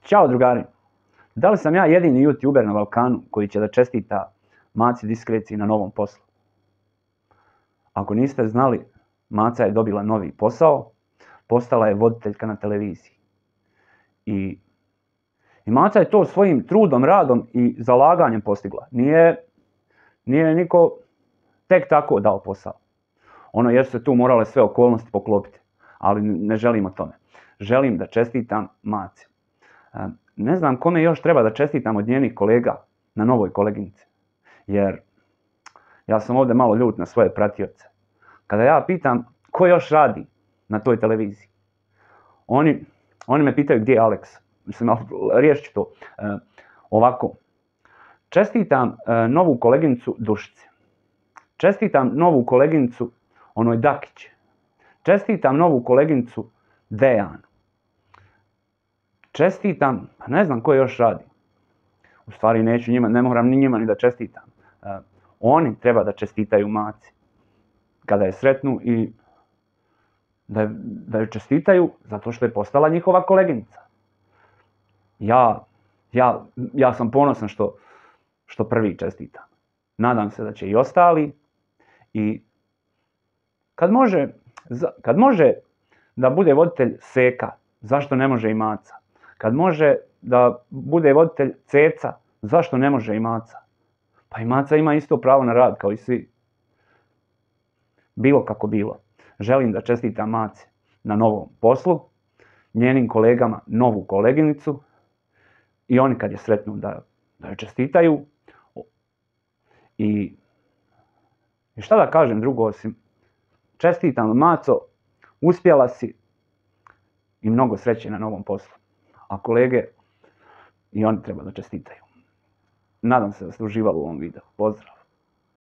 Ćao drugari, da li sam ja jedini youtuber na Balkanu koji će da čestita Maci Diskreciji na novom poslu? Ako niste znali, Maca je dobila novi posao, postala je voditeljka na televiziji. I Maca je to svojim trudom, radom i zalaganjem postigla. Nije niko tek tako dao posao. Jer su se tu morale sve okolnosti poklopiti, ali ne želim o tome. Želim da čestitam Maci. Ne znam kome još treba da čestitam od njenih kolega na novoj koleginici. Jer ja sam ovdje malo ljut na svoje pratioce. Kada ja pitam ko još radi na toj televiziji, oni me pitaju gdje je Alex. Mislim, riješit ću to. Ovako, čestitam novu koleginicu Dušici. Čestitam novu koleginicu onoj Dakić. Čestitam novu koleginicu Dejanu. Čestitam, ne znam ko još radi. U stvari neću njima, ne moram ni njima ni da čestitam. Oni treba da čestitaju Maci kada je sretnu i da ju čestitaju zato što je postala njihova koleginica. Ja sam ponosan što prvi čestitam. Nadam se da će i ostali. I kad može da bude voditelj Seka, zašto ne može i Maca? Kad može da bude voditelj Ceca, zašto ne može i Maca? Pa i Maca ima isto pravo na rad kao i svi. Bilo kako bilo. Želim da čestitam Maci na novom poslu, njenim kolegama novu koleginicu i oni kad je sretnu da joj čestitaju. I šta da kažem drugo osim čestitam Maco, uspjela si i mnogo sreće na novom poslu. A kolege i oni treba da čestitaju. Nadam se da ste uživali u ovom videu. Pozdrav!